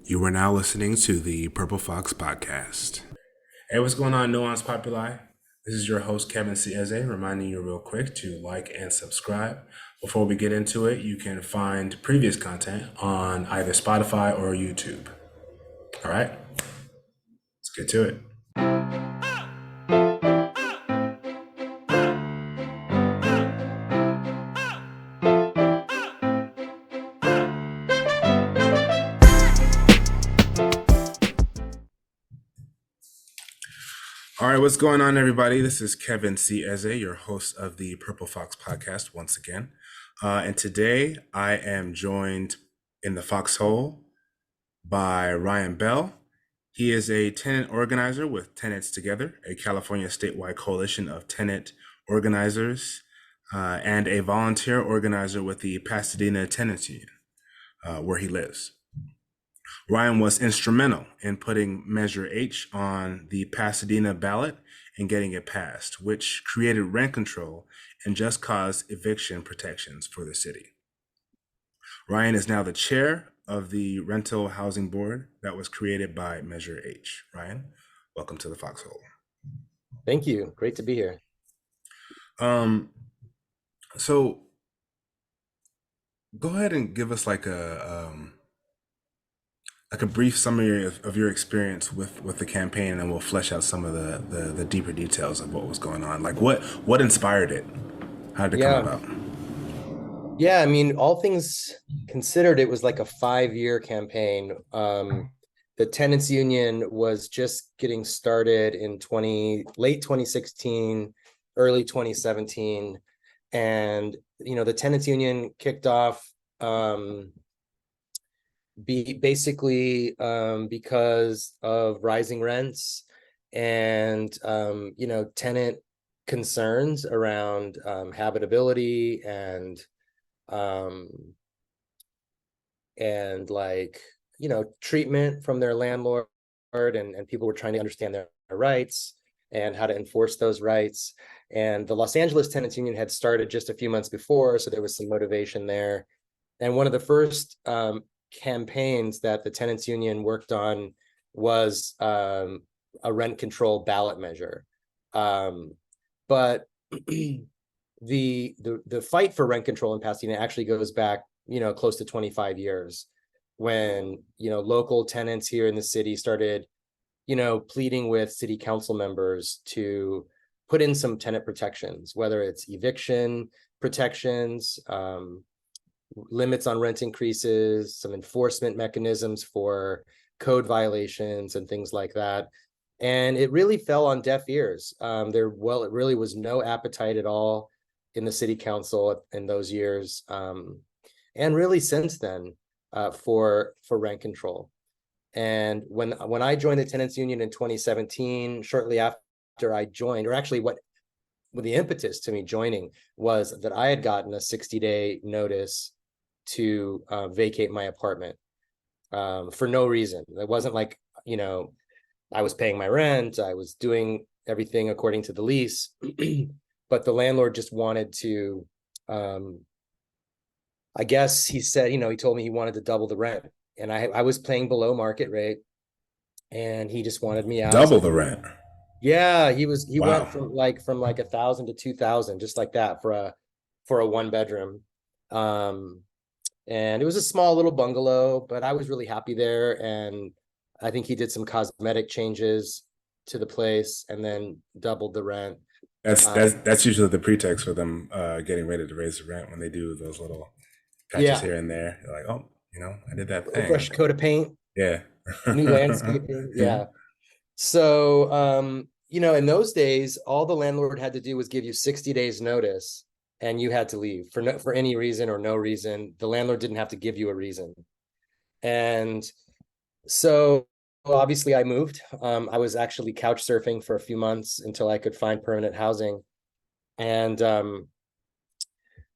You are now listening to the Purple Fox Podcast. Hey, what's going on, Nuance Populi? This is your host, Kevin C. Eze, reminding you real quick to like and subscribe. Before we get into it, you can find previous content on either Spotify or YouTube. All right, let's get to it. All right, what's going on, everybody? This is Kevin C. Eze, your host of the Purple Fox Podcast once again. And today I am joined in the foxhole by Ryan Bell. He is a tenant organizer with Tenants Together, a California statewide coalition of tenant organizers, and a volunteer organizer with the Pasadena Tenants Union, where he lives. Ryan was instrumental in putting Measure H on the Pasadena ballot and getting it passed, which created rent control and just cause eviction protections for the city. Ryan is now the chair of the rental housing board that was created by Measure H. Ryan, welcome to the foxhole. Thank you. Great to be here. So go ahead and give us like a brief summary of your experience with the campaign, and we'll flesh out some of the deeper details of what was going on. Like what inspired it? How did it come about? Yeah, I mean, all things considered, it was like a 5-year campaign. The Tenants Union was just getting started in late 2016, early 2017. And, the Tenants Union kicked off basically because of rising rents and tenant concerns around habitability and treatment from their landlord, and people were trying to understand their rights and how to enforce those rights. And the Los Angeles Tenants Union had started just a few months before, so there was some motivation there. And one of the first campaigns that the Tenants Union worked on was a rent control ballot measure. But the fight for rent control in Pasadena actually goes back, close to 25 years, when, local tenants here in the city started, pleading with city council members to put in some tenant protections, whether it's eviction protections, limits on rent increases, some enforcement mechanisms for code violations and things like that. And it really fell on deaf ears. It really was no appetite at all in the city council in those years, and really since then, for rent control. And when I joined the Tenants Union in 2017, shortly after I joined, or actually what the impetus to me joining was that I had gotten a 60-day notice to vacate my apartment for no reason. It wasn't like, I was paying my rent, I was doing everything according to the lease, but the landlord just wanted to, I guess he said, he told me he wanted to double the rent, and I was paying below market rate, and he just wanted me out. Double the rent. Yeah, he wow. Went from like 1,000 to 2,000, just like that for a 1-bedroom. And it was a small little bungalow, but I was really happy there. And I think he did some cosmetic changes to the place and then doubled the rent. That's usually the pretext for them getting ready to raise the rent, when they do those little patches here and there. They're like, oh, I did that thing. A fresh coat of paint. Yeah. New landscaping. Yeah. So, in those days, all the landlord had to do was give you 60 days notice, and you had to leave for any reason or no reason. The landlord didn't have to give you a reason. And so obviously I moved. I was actually couch surfing for a few months until I could find permanent housing, and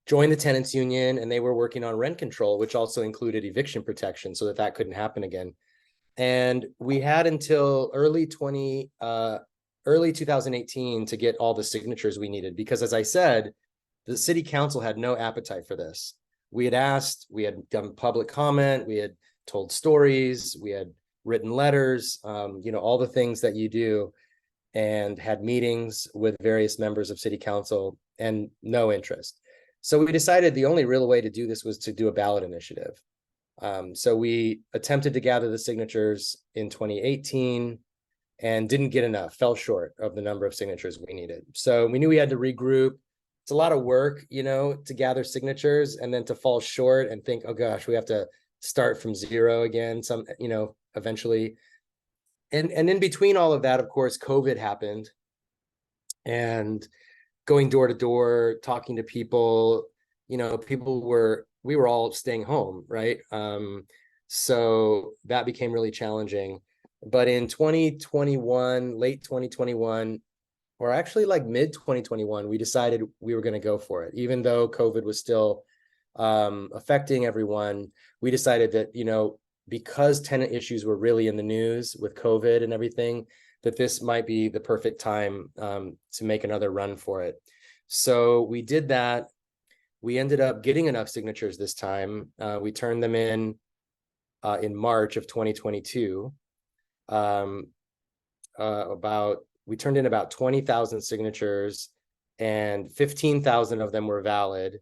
joined the Tenants Union, and they were working on rent control, which also included eviction protection so that couldn't happen again. And we had until early 2018 to get all the signatures we needed, because, as I said, the city council had no appetite for this. We had asked, we had done public comment, we had told stories, we had written letters, all the things that you do, and had meetings with various members of city council, and no interest. So we decided the only real way to do this was to do a ballot initiative. So we attempted to gather the signatures in 2018 and didn't get enough, fell short of the number of signatures we needed. So we knew we had to regroup. It's a lot of work, to gather signatures and then to fall short and think, oh gosh, we have to start from zero again, eventually. And in between all of that, of course, COVID happened, and going door to door, talking to people, we were all staying home, right? So that became really challenging. But in 2021, late 2021, or actually like mid 2021, we decided we were going to go for it. Even though COVID was still affecting everyone, we decided that, because tenant issues were really in the news with COVID and everything, that this might be the perfect time to make another run for it. So we did that. We ended up getting enough signatures this time. We turned them in March of 2022. We turned in about 20,000 signatures, and 15,000 of them were valid.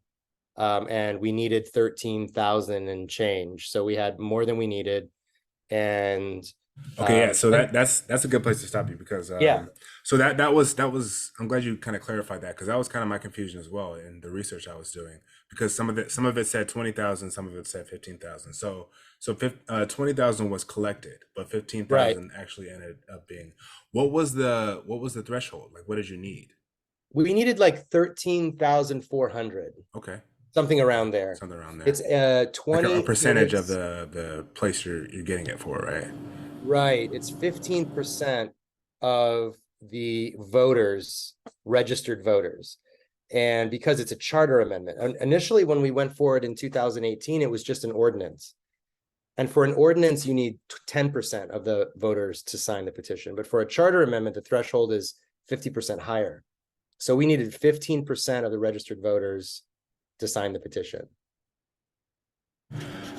And we needed 13,000 and change. So we had more than we needed. And Okay, yeah. So that's a good place to stop you because yeah, so that was I'm glad you kind of clarified that because that was kind of my confusion as well in the research I was doing because some of it said 20,000, some of it said 15,000. So 20,000 was collected, but right. 15,000 actually ended up being what was the threshold? Like what did you need? We needed like 13,400, Okay, something around there. something around there. It's Like a 20, percentage of the place you're getting it for, right? right. It's 15% of the voters, registered voters. And because it's a charter amendment, initially when we went forward in 2018, it was just an ordinance. And for an ordinance, you need 10% of the voters to sign the petition. But for a charter amendment, the threshold is 50% higher. So we needed 15% of the registered voters to sign the petition.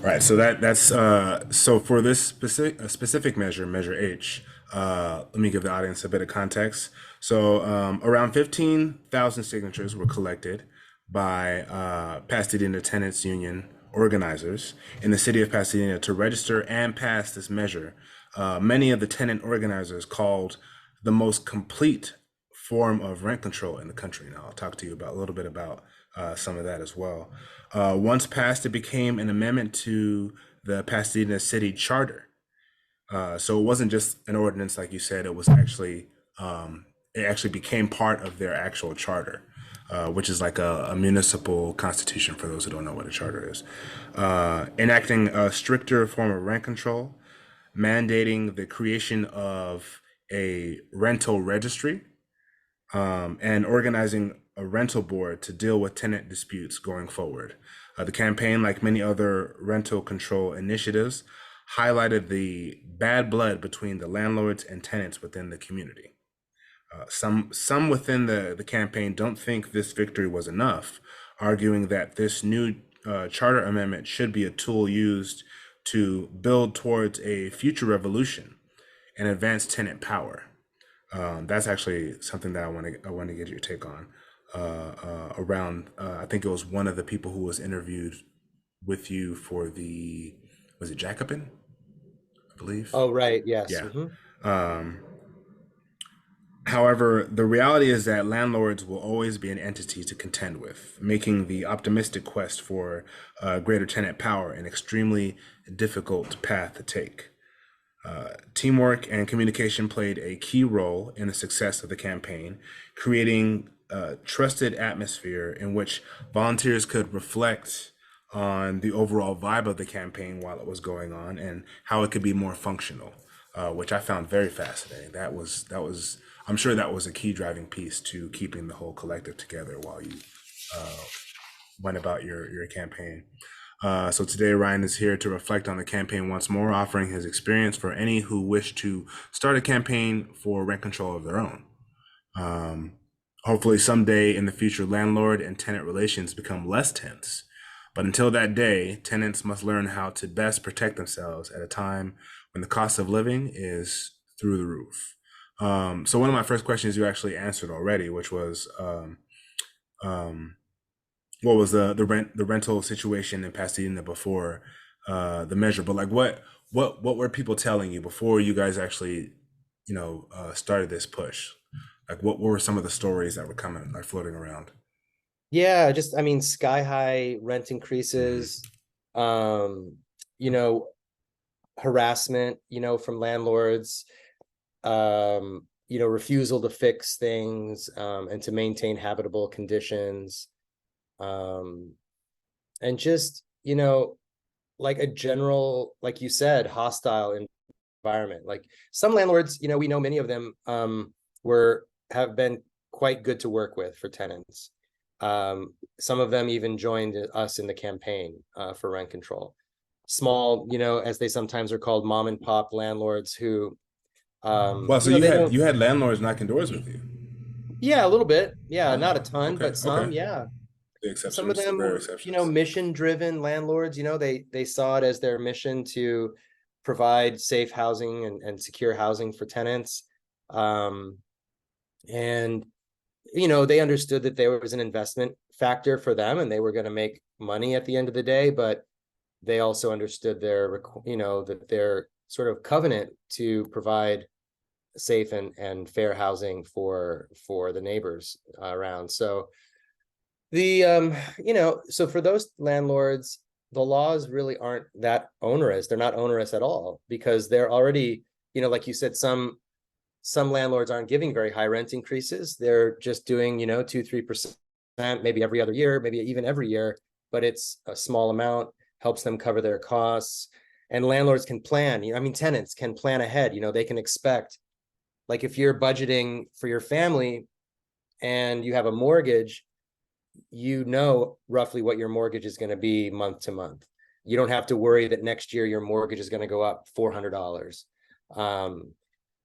Right. So that's so for this specific measure, measure H. Let me give the audience a bit of context. So around 15,000 signatures were collected by Pasadena Tenants Union organizers in the city of Pasadena to register and pass this measure. Many of the tenant organizers called the most complete form of rent control in the country. Now, I'll talk to you about a little bit about some of that as well. Once passed, it became an amendment to the Pasadena City Charter. So it wasn't just an ordinance, like you said. It actually became part of their actual charter, which is like a municipal constitution for those who don't know what a charter is. Enacting a stricter form of rent control, mandating the creation of a rental registry, and organizing a rental board to deal with tenant disputes going forward. The campaign, like many other rental control initiatives, highlighted the bad blood between the landlords and tenants within the community. Some within the campaign don't think this victory was enough, arguing that this new charter amendment should be a tool used to build towards a future revolution and advance tenant power. That's actually something that I want to get your take on. Around, I think it was one of the people who was interviewed with you for was it Jacobin, I believe? Oh, right. Yes. Yeah. Mhm. However, the reality is that landlords will always be an entity to contend with, making the optimistic quest for greater tenant power an extremely difficult path to take. Teamwork and communication played a key role in the success of the campaign, creating a trusted atmosphere in which volunteers could reflect on the overall vibe of the campaign while it was going on and how it could be more functional, which I found very fascinating. I'm sure that was a key driving piece to keeping the whole collective together while you went about your campaign. So today, Ryan is here to reflect on the campaign once more, offering his experience for any who wish to start a campaign for rent control of their own. Hopefully, someday in the future, landlord and tenant relations become less tense, But until that day, tenants must learn how to best protect themselves at a time when the cost of living is through the roof. So one of my first questions you actually answered already, which was um, what was the rental situation in Pasadena before the measure? But like what were people telling you before you guys actually started this push? Like what were some of the stories that were coming like floating around? Yeah, just I mean, sky high rent Hmm. increases, um, you know, harassment, from landlords, refusal to fix things, and to maintain habitable conditions, um, and just, like a general, like you said, hostile environment. Like some landlords, we know many of them were have been quite good to work with for tenants. Some of them even joined us in the campaign for rent control. Small, as they sometimes are called, mom and pop landlords who, Well, so you they had don't. you had landlords knocking doors with you. Yeah, a little bit. Yeah, not a Oh, ton, okay, but some. okay. Yeah, The some of exceptions, the them rare were, exceptions. mission driven landlords. They saw it as their mission to provide safe housing and secure housing for tenants. um and they understood that there was an investment factor for them and they were going to make money at the end of the day, but they also understood that their sort of covenant to provide safe and fair housing for the neighbors around. So the so for those landlords, the laws really aren't that onerous. They're not onerous at all because they're already, like you said, some landlords aren't giving very high rent increases. They're just doing, 2-3%, maybe every other year, maybe even every year, but it's a small amount, helps them cover their costs. And landlords can plan, tenants can plan ahead. They can expect, like if you're budgeting for your family and you have a mortgage, roughly what your mortgage is going to be month to month. You don't have to worry that next year your mortgage is going to go up $400.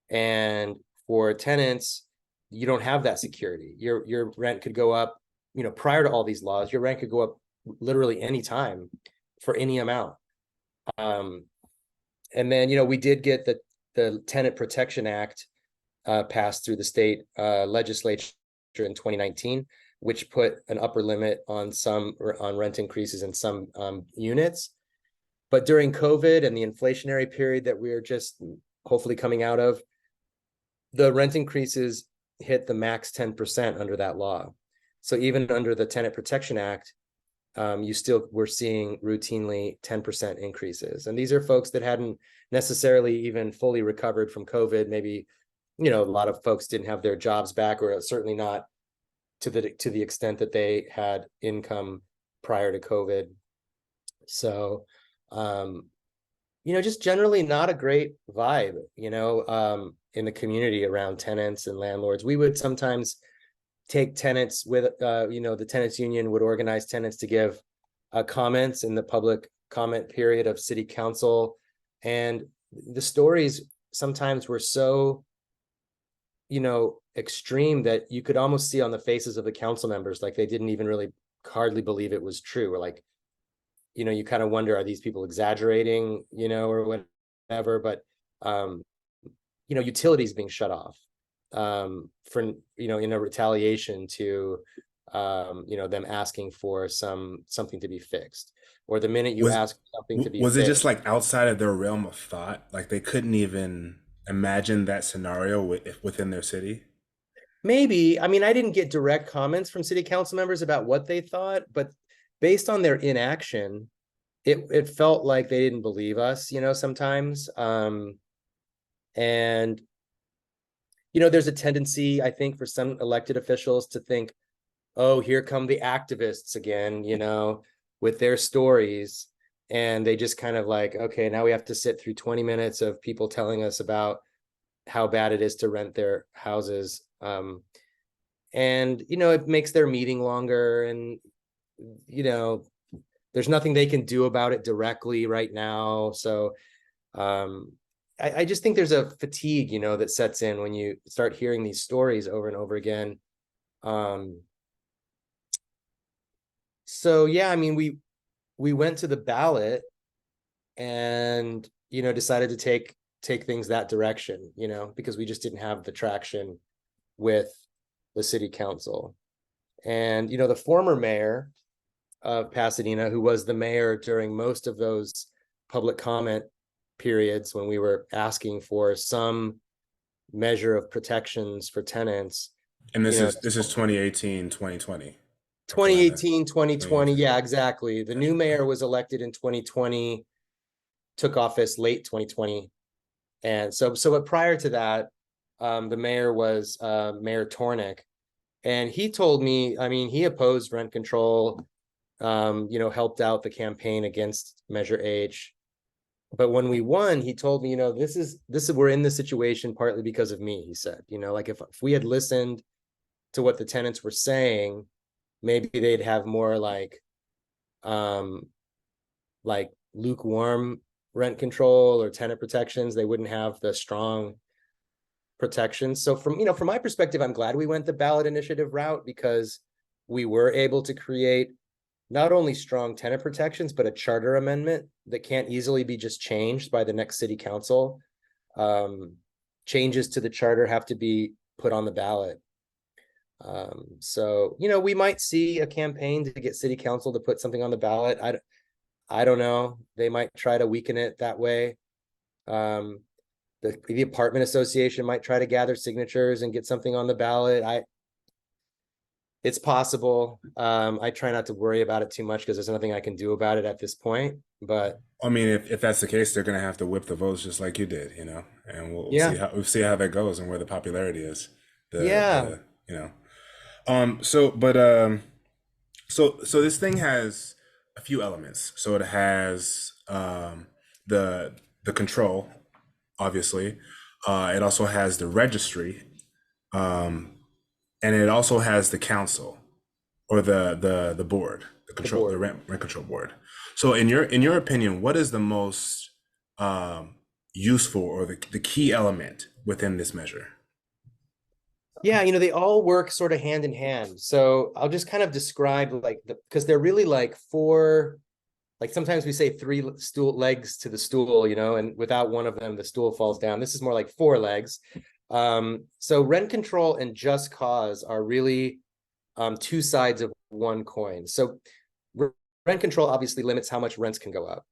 And for tenants, you don't have that security. Your rent could go up, prior to all these laws, your rent could go up literally any time for any amount. And then, we did get the Tenant Protection Act passed through the state legislature in 2019, which put an upper limit on rent increases in some units. But during COVID and the inflationary period that we're just hopefully coming out of, the rent increases hit the max 10% under that law. So even under the Tenant Protection Act, you still were seeing routinely 10% increases. And these are folks that hadn't necessarily even fully recovered from COVID. Maybe, a lot of folks didn't have their jobs back, or certainly not to the extent that they had income prior to COVID. So, just generally not a great vibe, in the community around tenants and landlords. We would sometimes take tenants with, the Tenants Union would organize tenants to give comments in the public comment period of city council. And the stories sometimes were so, extreme that you could almost see on the faces of the council members, like they didn't even really hardly believe it was true. Or like, you kind of wonder, are these people exaggerating, or whatever? But, utilities being shut off for, in a retaliation to, them asking for something to be fixed. Or the minute you Was ask something to be was it just fixed, like outside of their realm of thought? Like they couldn't even imagine that scenario within their city? maybe, I mean, I didn't get direct comments from city council members about what they thought, but based on their inaction, it felt like they didn't believe us, sometimes. And there's a tendency, I think, for some elected officials to think, oh, here come the activists again, with their stories. And they just kind of like, okay, now we have to sit through 20 minutes of people telling us about how bad it is to rent their houses. And, it makes their meeting longer. And, there's nothing they can do about it directly right now. So I just think there's a fatigue, that sets in when you start hearing these stories over and over again. So yeah, I mean, we went to the ballot and, decided to take things that direction, because we just didn't have the traction with the city council. And, the former mayor of Pasadena, who was the mayor during most of those public comment periods when we were asking for some measure of protections for tenants. And this is 2018, 2020. Like around that 2018, 2020. 2018. Yeah, exactly. The new mayor was elected in 2020, took office late 2020. And but prior to that, the mayor was Mayor Tornick. And he told me, he opposed rent control, helped out the campaign against Measure H. But when we won, he told me, this is we're in this situation partly because of me. He said, like if we had listened to what the tenants were saying, maybe they'd have more like lukewarm rent control or tenant protections. They wouldn't have the strong protections. So from my perspective, I'm glad we went the ballot initiative route, because we were able to create not only strong tenant protections, but a charter amendment that can't easily be just changed by the next city council. Changes to the charter have to be put on the ballot. So, we might see a campaign to get city council to put something on the ballot. I don't know. They might try to weaken it that way. The apartment association might try to gather signatures and get something on the ballot. It's possible. I try not to worry about it too much because there's nothing I can do about it at this point. But I mean, if that's the case, they're going to have to whip the votes just like you did, and we'll yeah, see how that goes and where the popularity is. yeah, So so this thing has a few elements. So it has the control, obviously. It also has the registry, and it also has the council, or the board, the board. the rent control board. So in your opinion, what is the most useful or the key element within this measure? Yeah, they all work sort of hand in hand. So I'll just kind of describe because they're really like four, like sometimes we say three legs to the stool, and without one of them, the stool falls down. This is more like four legs. So rent control and just cause are really two sides of one coin. So rent control obviously limits how much rents can go up.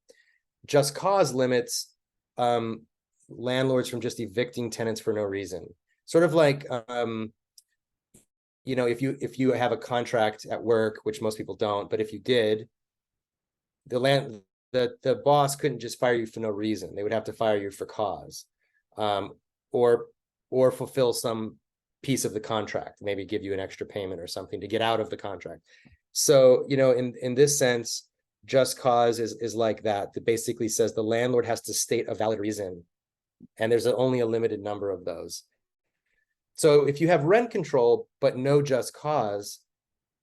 Just cause limits landlords from just evicting tenants for no reason. Sort of like, if you have a contract at work, which most people don't, but if you did, the boss couldn't just fire you for no reason. They would have to fire you for cause, or fulfill some piece of the contract, maybe give you an extra payment or something to get out of the contract. So, in this sense, just cause is like that. That basically says the landlord has to state a valid reason, and there's only a limited number of those. So if you have rent control, but no just cause,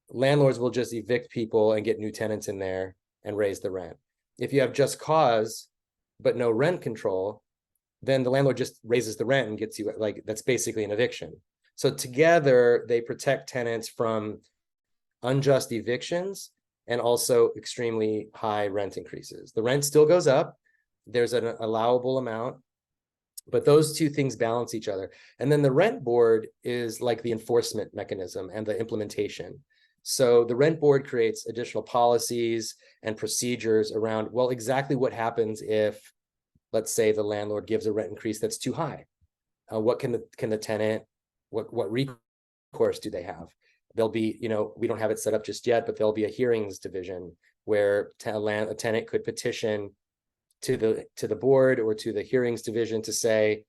landlords will just evict people and get new tenants in there and raise the rent. If you have just cause, but no rent control, then the landlord just raises the rent and gets you, that's basically an eviction. So together they protect tenants from unjust evictions and also extremely high rent increases. The rent still goes up. There's an allowable amount, but those two things balance each other. And then the rent board is like the enforcement mechanism and the implementation. So the rent board creates additional policies and procedures around, well, exactly what happens if, let's say, the landlord gives a rent increase that's too high. What can the tenant, what recourse do they have? There'll be, we don't have it set up just yet, but there'll be a hearings division where a tenant could petition to the board or to the hearings division to say,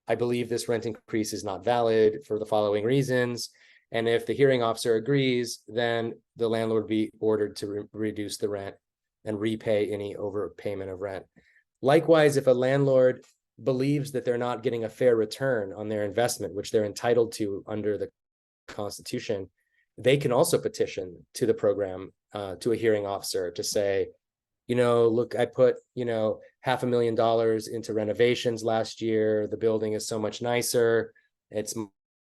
I believe this rent increase is not valid for the following reasons. And if the hearing officer agrees, then the landlord would be ordered to reduce the rent and repay any overpayment of rent. Likewise, if a landlord believes that they're not getting a fair return on their investment, which they're entitled to under the Constitution, they can also petition to the program, to a hearing officer to say, look, I put, $500,000 into renovations last year. The building is so much nicer. It's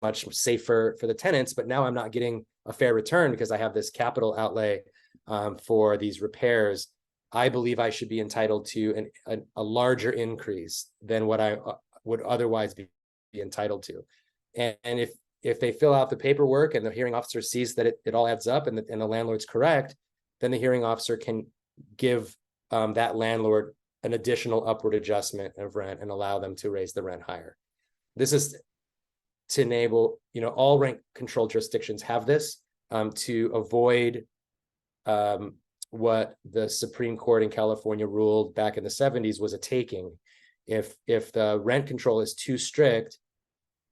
much safer for the tenants, but now I'm not getting a fair return because I have this capital outlay for these repairs. I believe I should be entitled to a larger increase than what I would otherwise be entitled to. And if they fill out the paperwork and the hearing officer sees that it all adds up and the landlord's correct, then the hearing officer can give that landlord an additional upward adjustment of rent and allow them to raise the rent higher. This is to enable, all rent control jurisdictions have this to avoid what the Supreme Court in California ruled back in the 70s was a taking. If the rent control is too strict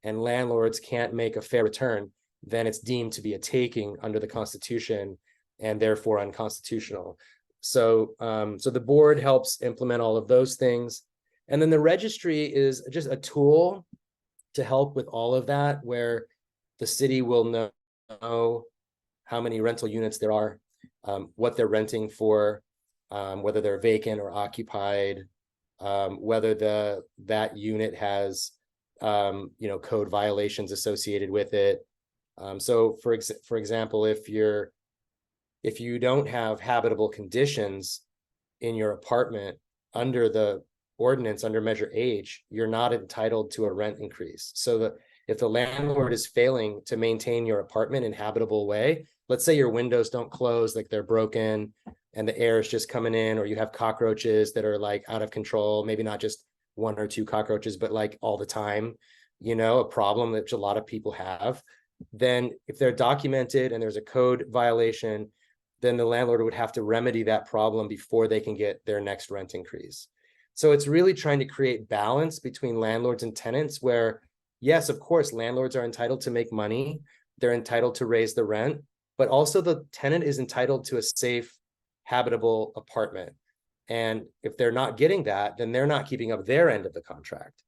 and landlords can't make a fair return, then it's deemed to be a taking under the Constitution and therefore unconstitutional. So the board helps implement all of those things. And then the registry is just a tool to help with all of that, where the city will know how many rental units there are, what they're renting for, whether they're vacant or occupied, whether that unit has code violations associated with it. So for example, if you don't have habitable conditions in your apartment under the ordinance, under Measure H, you're not entitled to a rent increase. So if the landlord is failing to maintain your apartment in a habitable way, let's say your windows don't close, like they're broken and the air is just coming in, or you have cockroaches that are like out of control, maybe not just one or two cockroaches, but like all the time, a problem that a lot of people have, then if they're documented and there's a code violation, then the landlord would have to remedy that problem before they can get their next rent increase. So it's really trying to create balance between landlords and tenants where, yes, of course, landlords are entitled to make money. They're entitled to raise the rent, but also the tenant is entitled to a safe, habitable apartment. And if they're not getting that, then they're not keeping up their end of the contract.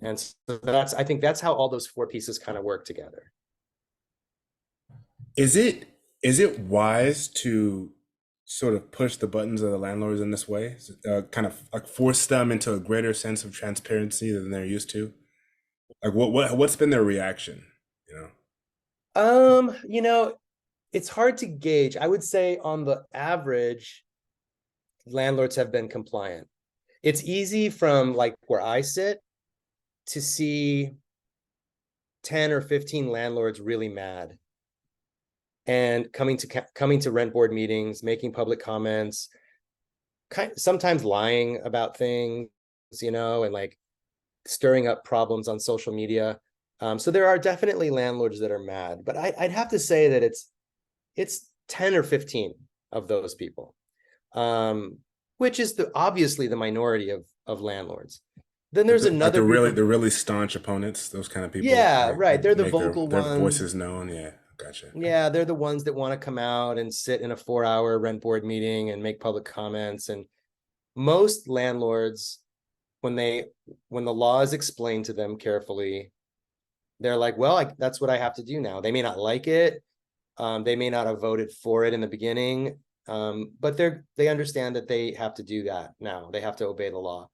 And so I think that's how all those four pieces kind of work together. Is it wise to sort of push the buttons of the landlords in this way, kind of like force them into a greater sense of transparency than they're used to? Like what's been their reaction? It's hard to gauge. I would say on the average, landlords have been compliant. It's easy from like where I sit to see 10 or 15 landlords really mad and coming to rent board meetings, making public comments, sometimes lying about things, and like stirring up problems on social media. So there are definitely landlords that are mad, but I'd have to say that it's 10 or 15 of those people, which is obviously the minority of landlords. Then there's another like the really staunch opponents, those kind of people. Yeah, right. They're the make vocal their ones. voices known. Yeah, gotcha. Yeah, they're the ones that want to come out and sit in a 4-hour rent board meeting and make public comments. And most landlords, when the law is explained to them carefully, they're like, well, that's what I have to do now. They may not like it. They may not have voted for it in the beginning, but they understand that they have to do that now. They have to obey the law.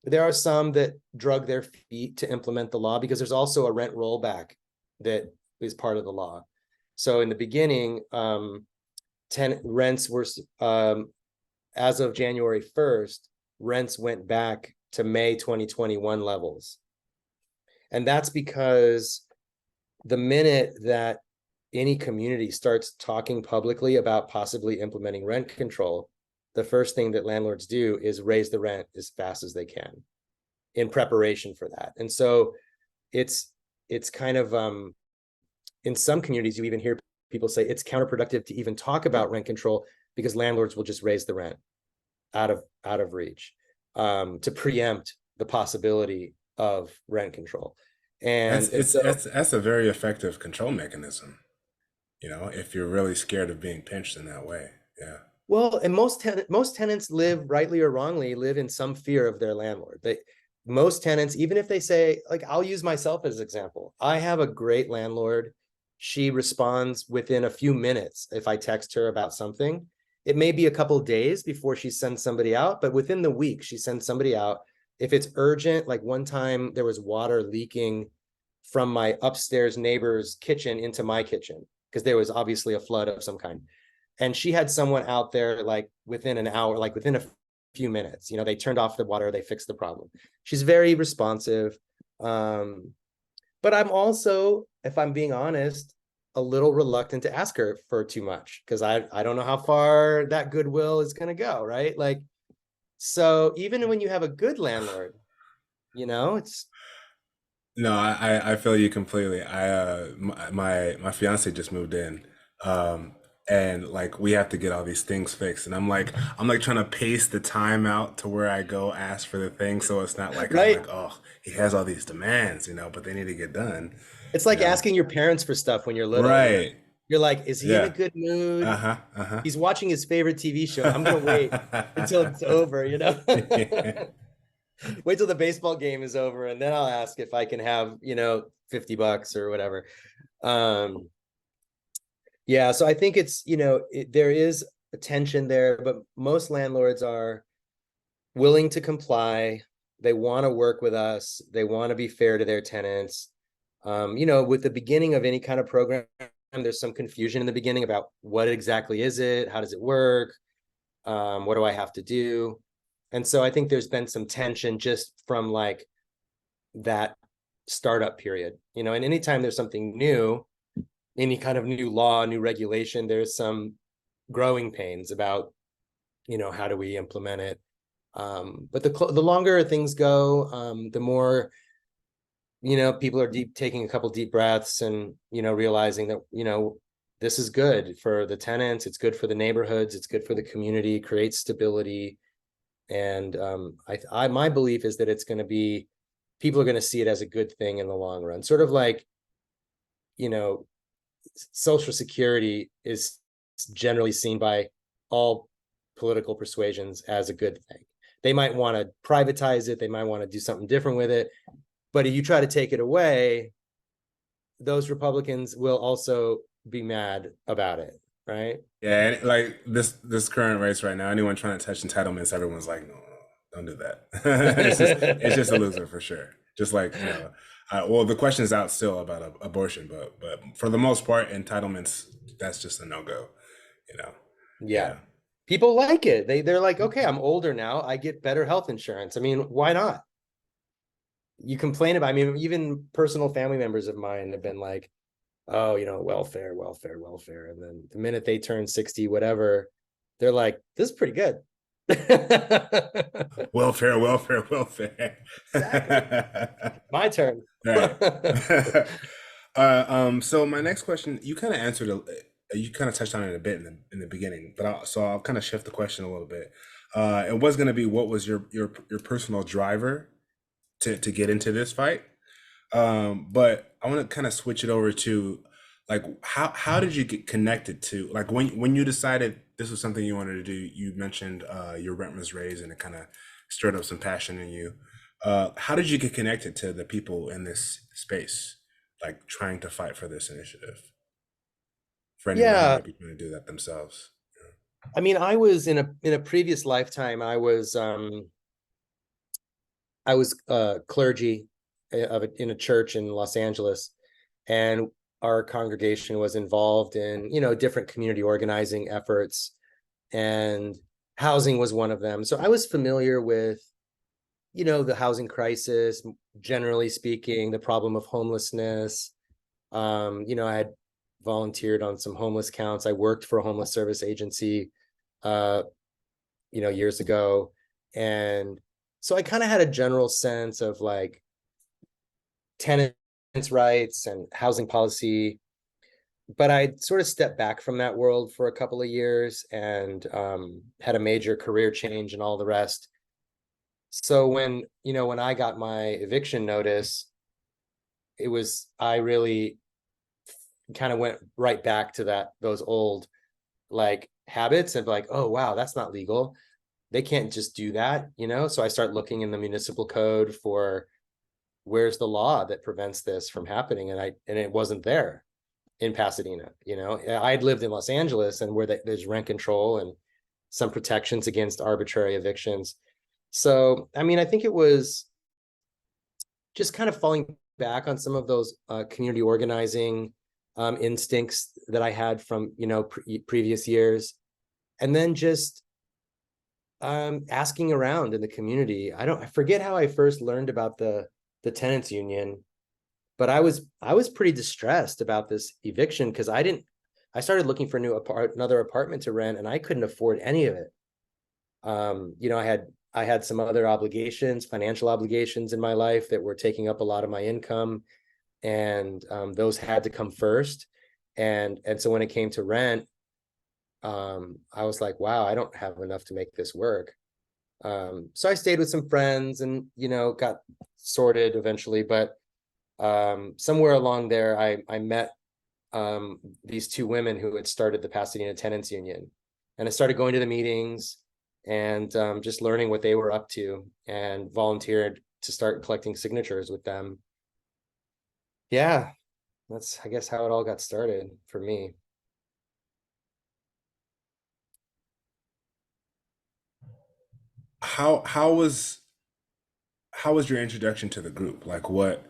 There are some that drug their feet to implement the law because there's also a rent rollback that is part of the law. So in the beginning, tenant rents were, as of January 1st, rents went back to May 2021 levels. And that's because the minute that any community starts talking publicly about possibly implementing rent control, the first thing that landlords do is raise the rent as fast as they can in preparation for that. And so it's kind of, in some communities, you even hear people say it's counterproductive to even talk about rent control because landlords will just raise the rent out of reach, to preempt the possibility of rent control. And that's a very effective control mechanism, if you're really scared of being pinched in that way. Yeah. Well, and most tenants live, rightly or wrongly, live in some fear of their landlord. Most tenants, even if they say, like, I'll use myself as an example. I have a great landlord. She responds within a few minutes if I text her about something. It may be a couple of days before she sends somebody out, but within the week, she sends somebody out. If it's urgent, like one time there was water leaking from my upstairs neighbor's kitchen into my kitchen because there was obviously a flood of some kind. And she had someone out there like within an hour, like within a few minutes. They turned off the water, they fixed the problem. She's very responsive. But I'm also, if I'm being honest, a little reluctant to ask her for too much, because I don't know how far that goodwill is going to go, right? Like, so even when you have a good landlord, it's No, I feel you completely. My fiance just moved in, and like we have to get all these things fixed, and I'm like trying to pace the time out to where I go ask for the thing, so it's not like I'm right. like, oh, he has all these demands, but they need to get done, It's you like know. asking your parents for stuff when you're little. Right. You're like, is he in a Yeah. good mood? Uh-huh. Uh-huh. He's watching his favorite TV show. I'm gonna wait until it's over. Yeah. Wait till the baseball game is over, and then I'll ask if I can have, $50 or whatever. Um, yeah, so I think there is a tension there, but most landlords are willing to comply. They want to work with us. They want to be fair to their tenants. With the beginning of any kind of program, there's some confusion in the beginning about what exactly is it? How does it work? What do I have to do? And so I think there's been some tension just from like that startup period, and anytime there's something new, any kind of new law, new regulation, there's some growing pains about, how do we implement it? But the longer things go, the more, people are taking a couple deep breaths and, realizing that, this is good for the tenants, it's good for the neighborhoods, it's good for the community, creates stability. And my belief is that people are going to see it as a good thing in the long run. Sort of like, you know, Social Security is generally seen by all political persuasions as a good thing. They might want to privatize it, they might want to do something different with it, but if you try to take it away, those Republicans will also be mad about it, right? Yeah, and like this current race right now, anyone trying to touch entitlements, everyone's like, no, no, don't do that. It's just a loser for sure. Just like well, the question's out still about abortion, but for the most part, entitlements, that's just a no go. You know, Yeah. yeah. People like it. They're like, okay, I'm older now, I get better health insurance. I mean, why not? You complain about, I mean, even personal family members of mine have been like, oh, welfare, welfare, welfare. And then the minute they turn 60, whatever, they're like, this is pretty good. Welfare, welfare, welfare. Exactly. My turn. Right. So my next question, you kind of answered, you kind of touched on it a bit in the beginning, but I'll kind of shift the question a little bit. It was going to be, what was your personal driver to get into this fight? But I want to kind of switch it over to, like, how did you get connected to, like, when you decided this was something you wanted to do? You mentioned your rent was raised and it kind of stirred up some passion in you. How did you get connected to the people in this space, like trying to fight for this initiative, for anyone who Yeah. might be trying to do that themselves? I mean, I was in a previous lifetime, I was clergy in a church in Los Angeles, and our congregation was involved in, different community organizing efforts, and housing was one of them. So I was familiar with, the housing crisis, generally speaking, the problem of homelessness. I had volunteered on some homeless counts. I worked for a homeless service agency, uh, years ago. And so I kind of had a general sense of like tenants' rights and housing policy, but I sort of stepped back from that world for a couple of years and had a major career change and all the rest. So when I got my eviction notice, I really kind of went right back to those old like habits of like, oh wow, that's not legal. They can't just do that. So I start looking in the municipal code for where's the law that prevents this from happening, and it wasn't there in Pasadena. I'd lived in Los Angeles, and where there's rent control and some protections against arbitrary evictions. So I mean, I think it was just kind of falling back on some of those community organizing instincts that I had from, previous years. And then just asking around in the community. I forget how I first learned about the tenants union, but I was pretty distressed about this eviction because I started looking for another apartment to rent, and I couldn't afford any of it. I had some other obligations, financial obligations in my life that were taking up a lot of my income, and those had to come first. And so when it came to rent, I was like, wow, I don't have enough to make this work. So I stayed with some friends and, got sorted eventually. But somewhere along there, I met these two women who had started the Pasadena Tenants Union. And I started going to the meetings and just learning what they were up to, and volunteered to start collecting signatures with them. Yeah, that's, I guess, how it all got started for me. How was your introduction to the group? Like what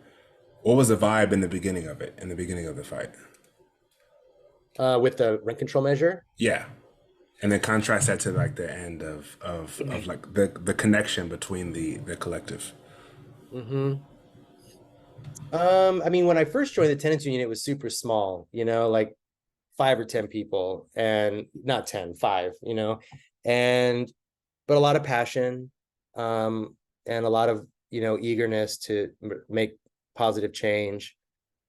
was the vibe in the beginning of it, in the beginning of the fight? With the rent control measure. Yeah. And then contrast that to like the end of like the connection between the collective. Mm-hmm. I mean, when I first joined the tenants union, it was super small, like 5 or 10 people, and not 10, 5, and but a lot of passion, and a lot of, eagerness to make positive change.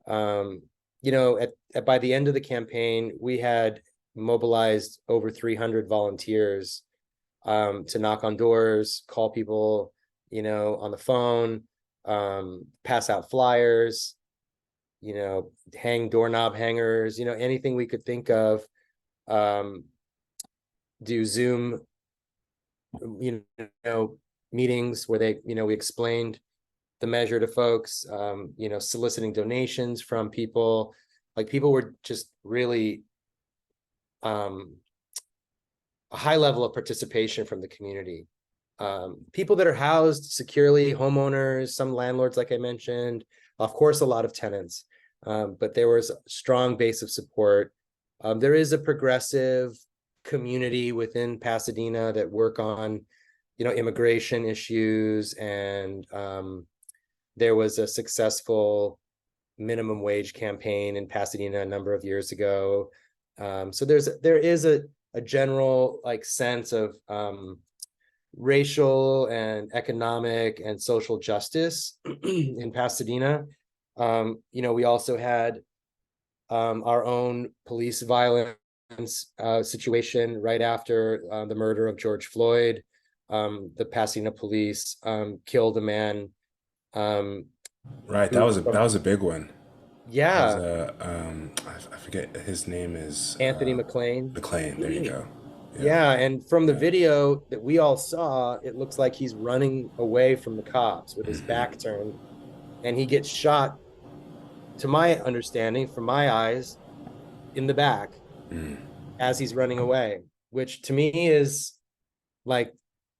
Um, by the end of the campaign, we had mobilized over 300 volunteers to knock on doors, call people, on the phone, pass out flyers, hang doorknob hangers, anything we could think of, um, do Zoom, you meetings where we explained the measure to folks, soliciting donations from people. Like, people were just really a high level of participation from the community. People that are housed securely, homeowners, some landlords, like I mentioned, of course, a lot of tenants, but there was a strong base of support. There is a progressive community within Pasadena that work on, immigration issues, and there was a successful minimum wage campaign in Pasadena a number of years ago. So there is a general like sense of racial and economic and social justice in Pasadena. We also had our own police violence situation right after the murder of George Floyd. The Pasadena police killed a man. Right. That Who was a big one. That was Yeah, I forget his name is Anthony McLean. McLean. There you go. Yeah. Yeah, and from the Yeah. video that we all saw, it looks like he's running away from the cops with his back turned, and he gets shot, to my understanding, from my eyes, in the back as he's running away, which to me is like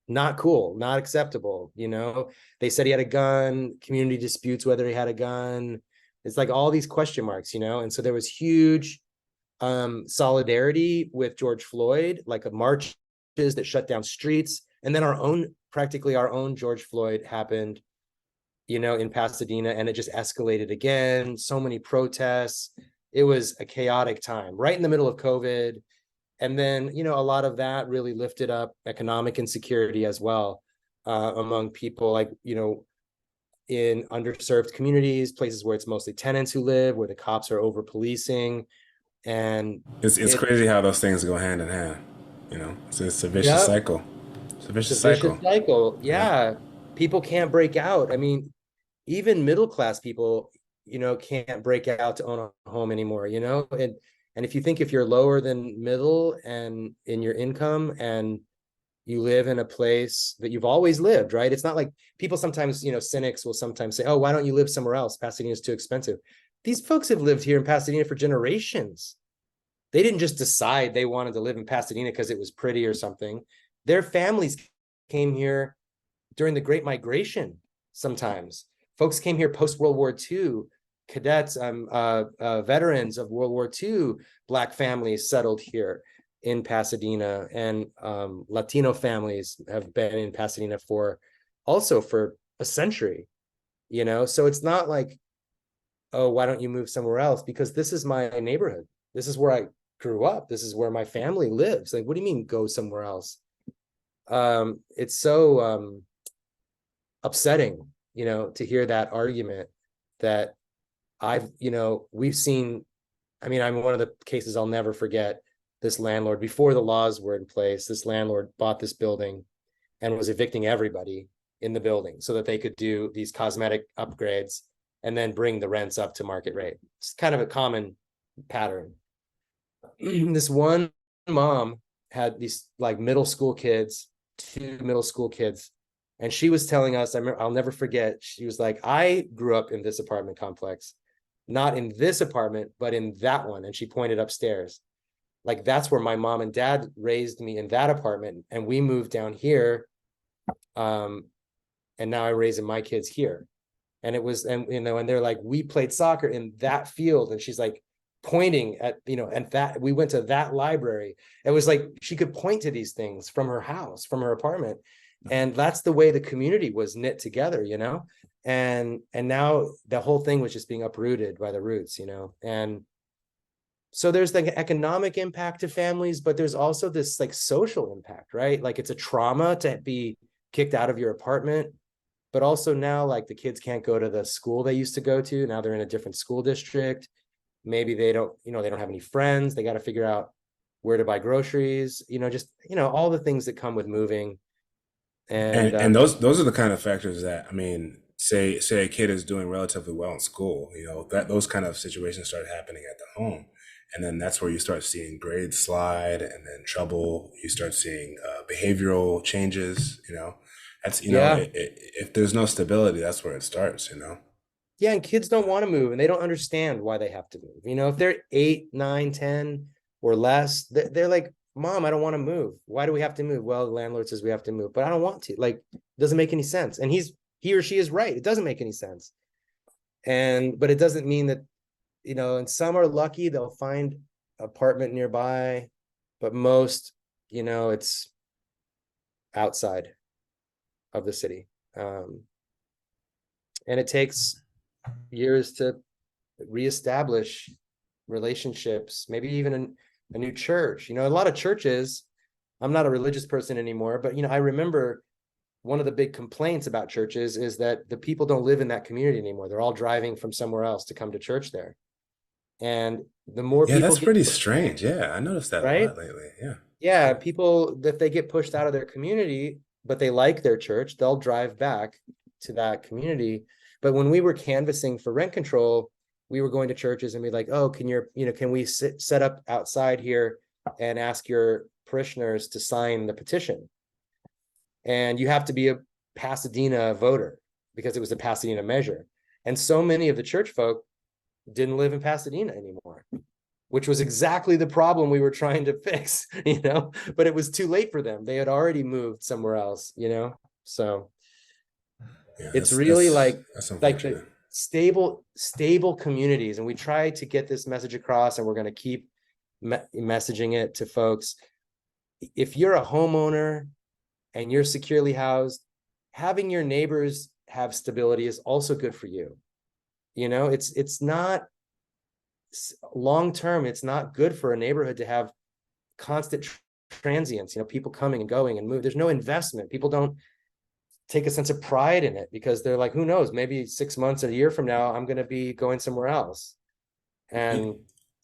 not cool, not acceptable. They said he had a gun, community disputes whether he had a gun. It's like all these question marks, and so there was huge solidarity with George Floyd, like marches that shut down streets. And then practically our own George Floyd happened, in Pasadena, and it just escalated again. So many protests. It was a chaotic time right in the middle of COVID. And then, a lot of that really lifted up economic insecurity as well, among people, like, in underserved communities, places where it's mostly tenants who live, where the cops are over policing. And It's it, crazy how those things go hand in hand. It's a vicious yeah, cycle. It's a it's a vicious vicious cycle. cycle. Yeah. Yeah. People can't break out. I mean, even middle class people, can't break out to own a home anymore, and if you're lower than middle and in your income, and you live in a place that you've always lived, right? It's not like people sometimes, cynics will sometimes say, oh, why don't you live somewhere else? Pasadena is too expensive. These folks have lived here in Pasadena for generations. They didn't just decide they wanted to live in Pasadena because it was pretty or something. Their families came here during the Great Migration. Sometimes folks came here post World War II cadets, veterans of World War II, Black families settled here in Pasadena, and Latino families have been in Pasadena for a century, So it's not like, oh, why don't you move somewhere else? Because this is my neighborhood. This is where I grew up. This is where my family lives. Like, what do you mean go somewhere else? It's so upsetting, to hear that argument that we've seen. I mean, I'm one of the cases I'll never forget. This landlord, before the laws were in place, this landlord bought this building and was evicting everybody in the building so that they could do these cosmetic upgrades and then bring the rents up to market rate. It's kind of a common pattern. This one mom had these like middle school kids, two middle school kids, and she was telling us, I'll never forget, she was like, I grew up in this apartment complex, not in this apartment, but in that one. And she pointed upstairs. Like, that's where my mom and dad raised me, in that apartment. And we moved down here. And now I'm raising my kids here. And it was, and they're like, we played soccer in that field. And she's like pointing at, and that we went to that library. It was like she could point to these things from her house, from her apartment. And that's the way the community was knit together, and now the whole thing was just being uprooted by the roots, and so there's the economic impact to families, but there's also this like social impact, right? Like, it's a trauma to be kicked out of your apartment, but also now, like, the kids can't go to the school they used to go to. Now they're in a different school district. Maybe they don't have any friends. They got to figure out where to buy groceries, all the things that come with moving. And And those are the kind of factors that, I mean, say a kid is doing relatively well in school, that those kind of situations start happening at the home, and then that's where you start seeing grades slide, and then trouble. You start seeing behavioral changes. That's yeah, if there's no stability, that's where it starts. yeah, and kids don't want to move, and they don't understand why they have to move. If they're 8, 9, 10 or less, they're like, Mom, I don't want to move. Why do we have to move? Well, the landlord says we have to move, but I don't want to. Like, it doesn't make any sense. And he or she is right. It doesn't make any sense. But it doesn't mean that, and some are lucky, they'll find apartment nearby, but most, it's outside of the city. And it takes years to reestablish relationships, maybe even a new church. A lot of churches, I'm not a religious person anymore, but I remember one of the big complaints about churches is that the people don't live in that community anymore. They're all driving from somewhere else to come to church there. And the more Yeah, people that's get, pretty strange. Yeah, I noticed that a right? lot lately. Yeah. Yeah, people, if they get pushed out of their community, but they like their church, they'll drive back to that community. But when we were canvassing for rent control, we were going to churches and be like, oh, can we set up outside here and ask your parishioners to sign the petition? And you have to be a Pasadena voter because it was a Pasadena measure. And so many of the church folk didn't live in Pasadena anymore, which was exactly the problem we were trying to fix, but it was too late for them. They had already moved somewhere else, so Yeah, it's that's really that's like that's the unfortunate. stable communities. And we try to get this message across, and we're going to keep messaging it to folks. If you're a homeowner and you're securely housed, having your neighbors have stability is also good for you. It's not long term, it's not good for a neighborhood to have constant transients, people coming and going and move. There's no investment. People don't take a sense of pride in it because they're like, who knows, maybe 6 months, a year from now, I'm going to be going somewhere else. You,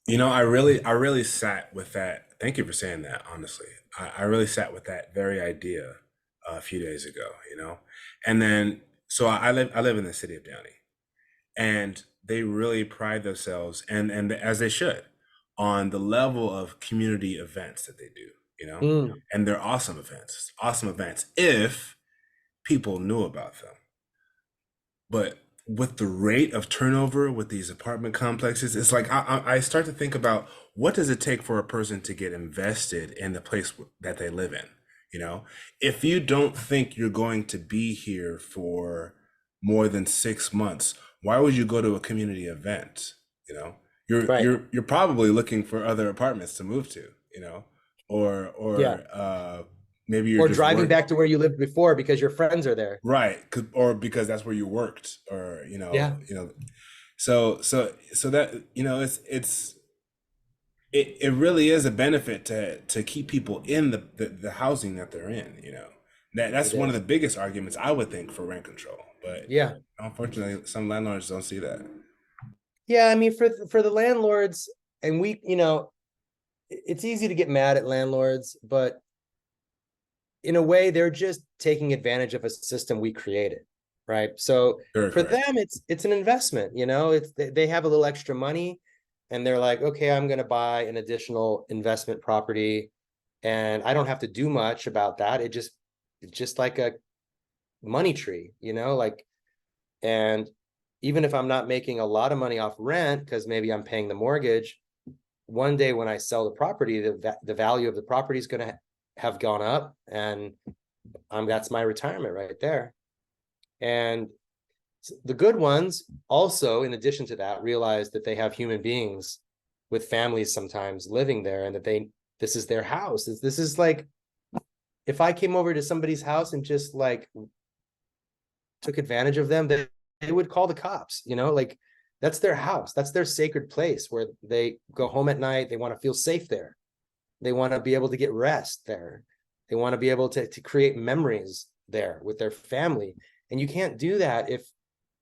And I really sat with that. Thank you for saying that, honestly. I really sat with that very idea a few days ago, and then so I live in the city of Downey, and they really pride themselves, and as they should, on the level of community events that they do, mm, and they're awesome events if people knew about them. But with the rate of turnover with these apartment complexes, it's like I start to think about, what does it take for a person to get invested in the place that they live in? If you don't think you're going to be here for more than 6 months, why would you go to a community event? You know, you're Right. you're you're probably looking for other apartments to move to, or Yeah. maybe you're Or just driving work back to where you lived before because your friends are there. right, or because that's where you worked, or Yeah, so that it really is a benefit to keep people in the housing that they're in. That's it one of the is. biggest arguments I would think for rent control, but Yeah. unfortunately some landlords don't see that. Yeah, I mean, for the landlords, and it's easy to get mad at landlords, but in a way, they're just taking advantage of a system we created, right? So Very for correct. them, it's an investment, it's they have a little extra money, and they're like, okay, I'm gonna buy an additional investment property, and I don't have to do much about that. It's just like a money tree, like, and even if I'm not making a lot of money off rent because maybe I'm paying the mortgage, one day when I sell the property, the value of the property is going to have gone up, and that's my retirement right there. And the good ones also, in addition to that, realize that they have human beings with families sometimes living there, and that this is their house. This is like, if I came over to somebody's house and just like took advantage of them, they would call the cops, like, that's their house. That's their sacred place where they go home at night. They want to feel safe there. They want to be able to get rest there. They want to be able to create memories there with their family. And you can't do that if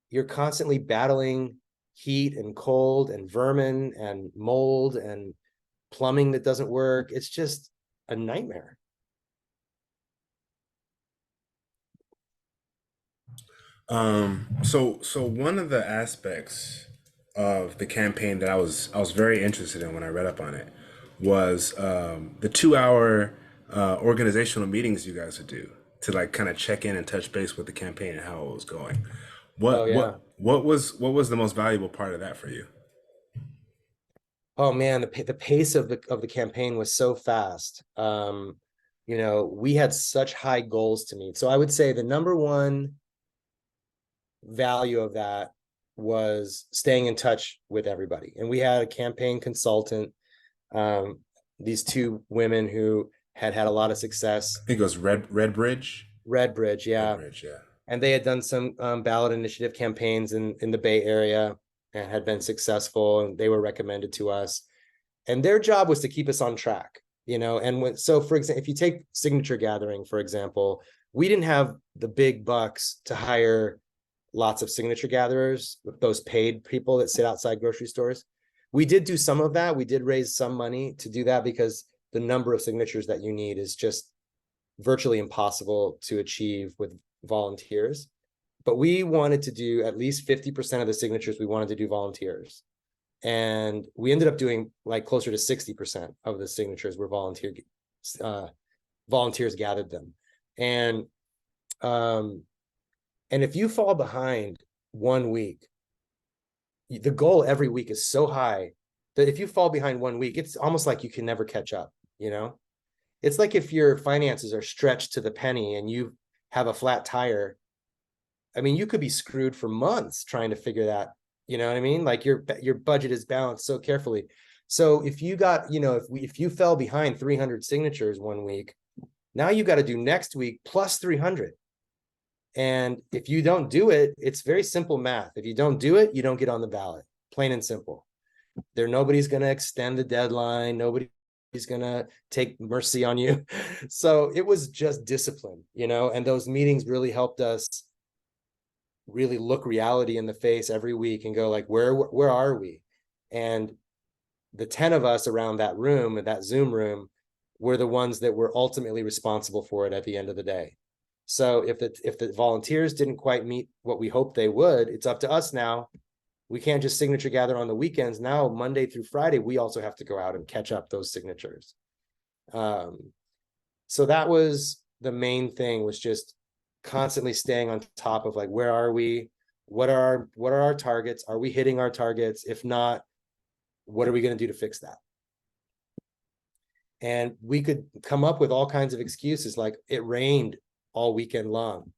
you're constantly battling heat and cold and vermin and mold and plumbing that doesn't work. It's just a nightmare. So one of the aspects of the campaign that I was very interested in when I read up on it was the 2 hour organizational meetings you guys would do to like kind of check in and touch base with the campaign and how it was going. Oh, What yeah. what what was the most valuable part of that for you? Oh man, the pace of the campaign was so fast. We had such high goals to meet. So I would say the number one value of that was staying in touch with everybody. And we had a campaign consultant, um, these two women who had had a lot of success. I think it was Redbridge. Redbridge, yeah. Redbridge, yeah. And they had done some ballot initiative campaigns in the Bay Area and had been successful, and they were recommended to us. And their job was to keep us on track, so for example, if you take signature gathering, for example, we didn't have the big bucks to hire lots of signature gatherers, those paid people that sit outside grocery stores. We did do some of that. We did raise some money to do that because the number of signatures that you need is just virtually impossible to achieve with volunteers. But we wanted to do at least 50% of the signatures we wanted to do volunteers. And we ended up doing like closer to 60% of the signatures were volunteers gathered them. And um, and if you fall behind one week, the goal every week is so high that if you fall behind one week, it's almost like you can never catch up, It's like if your finances are stretched to the penny and you have a flat tire. I mean, you could be screwed for months trying to figure that, you know what I mean? Like your budget is balanced so carefully. So if you got, if you fell behind 300 signatures one week, now you got to do next week plus 300. And if you don't do it, it's very simple math. If you don't do it, you don't get on the ballot. Plain and simple. Nobody's going to extend the deadline. Nobody's going to take mercy on you. So it was just discipline, and those meetings really helped us really look reality in the face every week and go like, where are we? And the 10 of us around that room, that Zoom room, were the ones that were ultimately responsible for it at the end of the day. So if the volunteers didn't quite meet what we hoped they would, it's up to us now. We can't just signature gather on the weekends. Now, Monday through Friday, we also have to go out and catch up those signatures. So that was the main thing, was just constantly staying on top of like, where are we? What are our targets? Are we hitting our targets? If not, what are we going to do to fix that? And we could come up with all kinds of excuses, like it rained all weekend long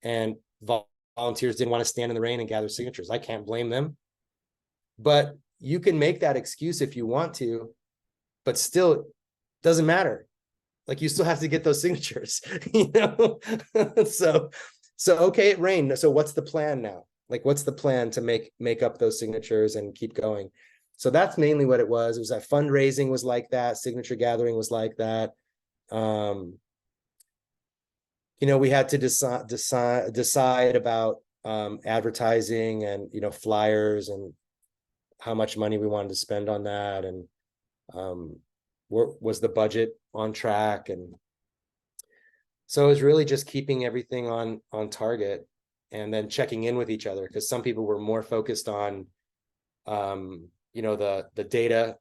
and volunteers didn't want to stand in the rain and gather signatures. I can't blame them. But you can make that excuse if you want to, but still doesn't matter. Like, you still have to get those signatures, you know? so okay, it rained. So what's the plan now? Like, what's the plan to make up those signatures and keep going? So that's mainly what it was. It was that fundraising was like that, signature gathering was like that. You know, we had to decide about advertising and, you know, flyers and how much money we wanted to spend on that, and was the budget on track. And so it was really just keeping everything on target, and then checking in with each other, because some people were more focused on you know, the data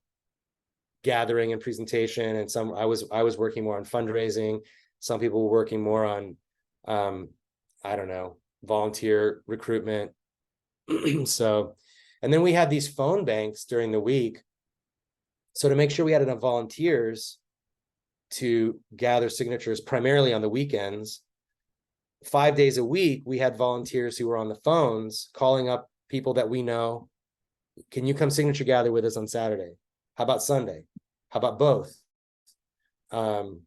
gathering and presentation, and some I was working more on fundraising. Some people were working more on I don't know, volunteer recruitment. So, and then we had these phone banks during the week, so to make sure we had enough volunteers to gather signatures primarily on the weekends, 5 days a week we had volunteers who were on the phones calling up people that we know. Can you come signature gather with us on Saturday? How about Sunday? How about both? We're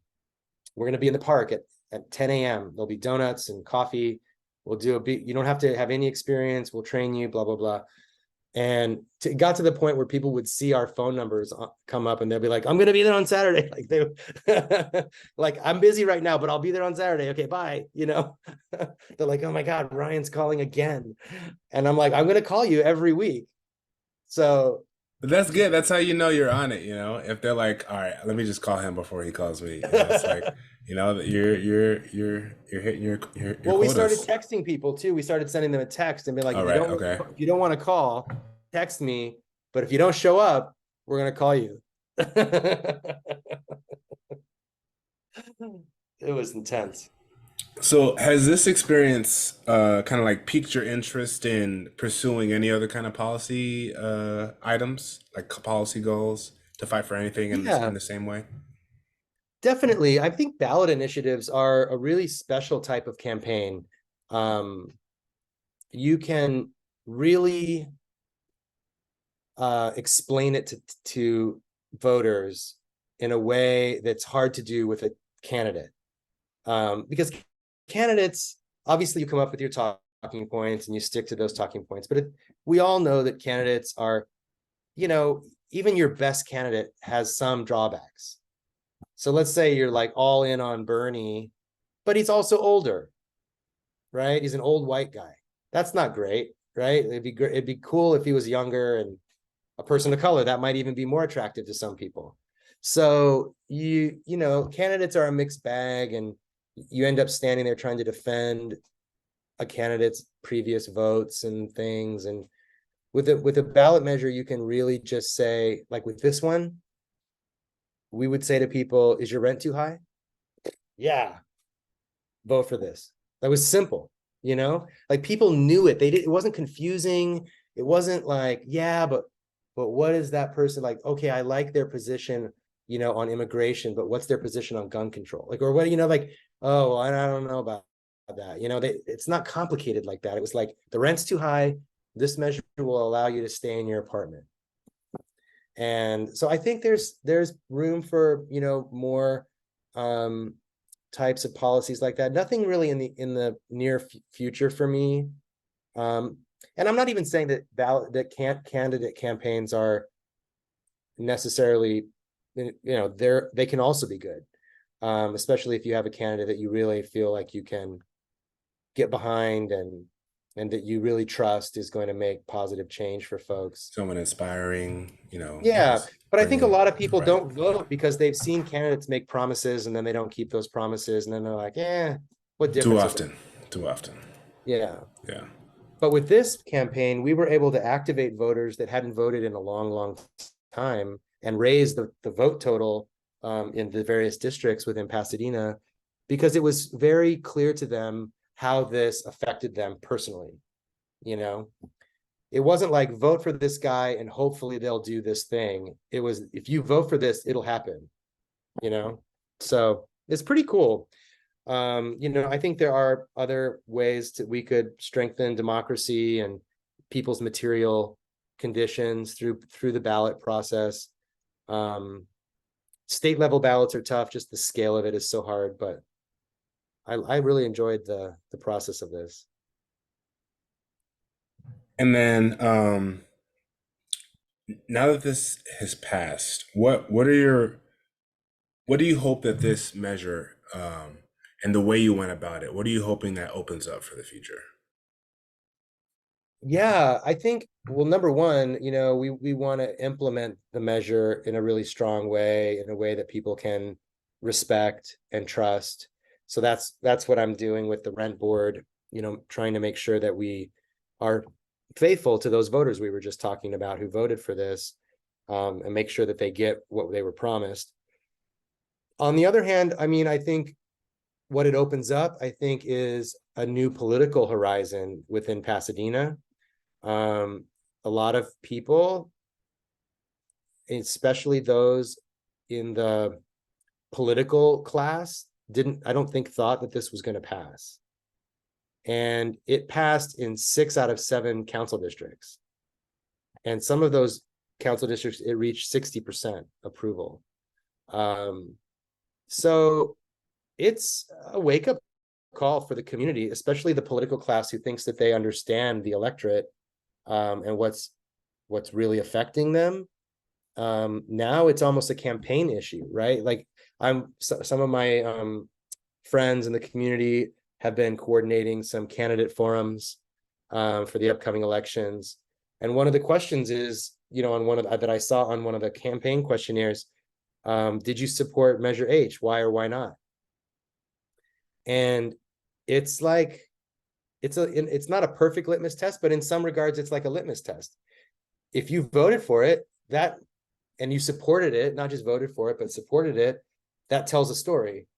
going to be in the park at 10 a.m. There'll be donuts and coffee. We'll do you don't have to have any experience. We'll train you, blah, blah, blah. And it got to the point where people would see our phone numbers come up and they'll be like, I'm going to be there on Saturday. Like, they like, I'm busy right now, but I'll be there on Saturday. Okay, bye. You know, they're like, oh my God, Ryan's calling again. And I'm like, I'm going to call you every week. So, But that's good. That's how you know you're on it. You know, if they're like, all right, let me just call him before he calls me. You know, it's like, you know, that you're hitting your well, we started quotas. texting people too. We started sending them a text and be like, All if right. Okay. you don't want to call, text me. But if you don't show up, we're going to call you. It was intense. So has this experience kind of like piqued your interest in pursuing any other kind of policy items, like policy goals to fight for anything in Yeah, the same way? definitely. I think ballot initiatives are a really special type of campaign. You can really explain it to voters in a way that's hard to do with a candidate. Because candidates, obviously you come up with your talking points and you stick to those talking points, but we all know that candidates are, you know, even your best candidate has some drawbacks. So let's say you're like all in on Bernie, but he's also older, right? He's an old white guy. That's not great, right? It'd be cool if he was younger and a person of color. That might even be more attractive to some people. So you know, candidates are a mixed bag, and you end up standing there trying to defend a candidate's previous votes and things. And with a ballot measure, you can really just say, like with this one, we would say to people, is your rent too high? Yeah, vote for this. That was simple, you know, like people knew it. It wasn't confusing. It wasn't like, yeah, but what is that person like? Okay, I like their position, you know, on immigration, but what's their position on gun control? Like, or what, you know, like, oh, I don't know about that. You know, it's not complicated like that. It was like, the rent's too high. This measure will allow you to stay in your apartment. And so I think there's room for, you know, more types of policies like that. Nothing really in the near future for me. And I'm not even saying that candidate campaigns are necessarily, you know, they can also be good, especially if you have a candidate that you really feel like you can get behind and that you really trust is going to make positive change for folks. Someone inspiring, you know, Yeah, just but I think a bringing lot of people right. don't vote because they've seen candidates make promises and then they don't keep those promises, and then they're like, "Eh, what Too difference does it?" often, too often. Yeah. Yeah. But with this campaign, we were able to activate voters that hadn't voted in a long, long time and raise the vote total in the various districts within Pasadena, because it was very clear to them how this affected them personally. You know, it wasn't like vote for this guy and hopefully they'll do this thing. It was, if you vote for this, it'll happen, you know? So it's pretty cool. I think there are other ways that we could strengthen democracy and people's material conditions through the ballot process. State level ballots are tough, just the scale of it is so hard, but I really enjoyed the process of this. And then now that this has passed, what do you hope that this measure and the way you went about it, what are you hoping that opens up for the future? Yeah, I think, well, number one, we want to implement the measure in a really strong way, in a way that people can respect and trust. So that's what I'm doing with the rent board, trying to make sure that we are faithful to those voters we were just talking about who voted for this, and make sure that they get what they were promised. On the other hand, I mean, I think what it opens up, I think, is a new political horizon within Pasadena. A lot of people, especially those in the political class, I don't think, thought that this was going to pass. And it passed in 6 out of 7 council districts. And some of those council districts, it reached 60% approval. So it's a wake-up call for the community, especially the political class who thinks that they understand the electorate, and what's really affecting them. Now it's almost a campaign issue, right? Like some of my friends in the community have been coordinating some candidate forums for the upcoming elections. And one of the questions is, that I saw on one of the campaign questionnaires, did you support Measure H? Why or why not? And it's like, it's not a perfect litmus test, but in some regards, it's like a litmus test. If you voted for it, and you supported it, not just voted for it, but supported it, that tells a story.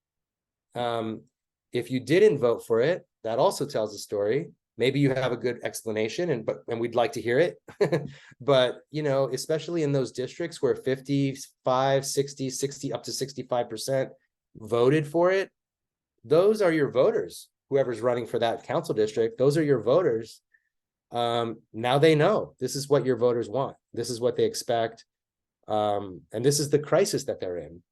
If you didn't vote for it, that also tells a story. Maybe you have a good explanation, and we'd like to hear it. But, especially in those districts where 55, 60, up to 65% voted for it, those are your voters. Whoever's running for that council district, those are your voters. Now they know this is what your voters want. This is what they expect. And this is the crisis that they're in.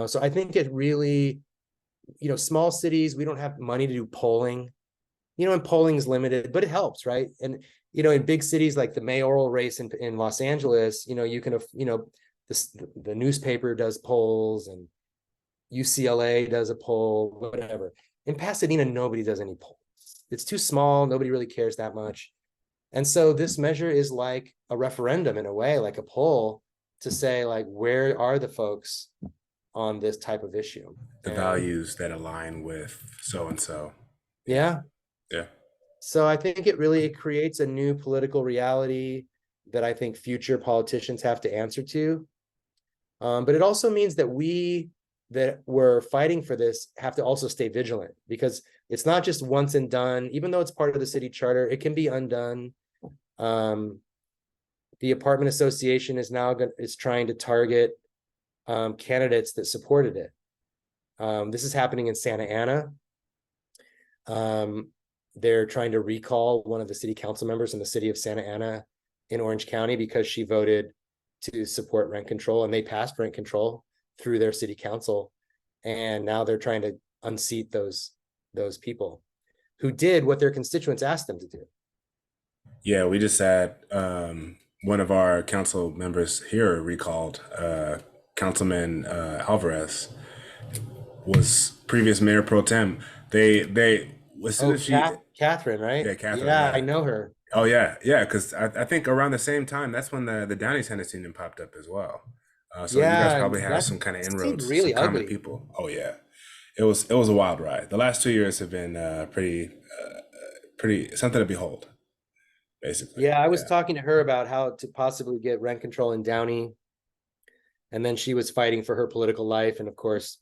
So I think it really, small cities, we don't have money to do polling, and polling is limited, but it helps, right? And, in big cities like the mayoral race in Los Angeles, you can, the newspaper does polls, and UCLA does a poll, whatever. In Pasadena, nobody does any polls. It's too small. Nobody really cares that much. And so this measure is like a referendum in a way, like a poll to say, like, where are the folks on this type of issue? The values that align with so and so. Yeah. Yeah. So I think it creates a new political reality that I think future politicians have to answer to. But it also means that we that we're fighting for this have to also stay vigilant, because it's not just once and done. Even though it's part of the city charter, it can be undone. The apartment association is trying to target candidates that supported it. This is happening in Santa Ana. They're trying to recall one of the city council members in the city of Santa Ana in Orange County because she voted to support rent control, and they passed rent control through their city council. And now they're trying to unseat those people who did what their constituents asked them to do. Yeah, we just had one of our council members here recalled. Councilman Alvarez was previous mayor pro tem. They as soon as she, Catherine, right? yeah, Catherine, Yeah, I yeah. know her. Oh yeah, yeah, because I think around the same time, that's when the Downey Tenants Union popped up as well. So you guys Yeah, probably have that some kind of seemed inroads, some really common ugly. people. Oh yeah, it was a wild ride. The last 2 years have been pretty something to behold, basically. Yeah, I was Yeah. talking to her about how to possibly get rent control in Downey, and then she was fighting for her political life, and of course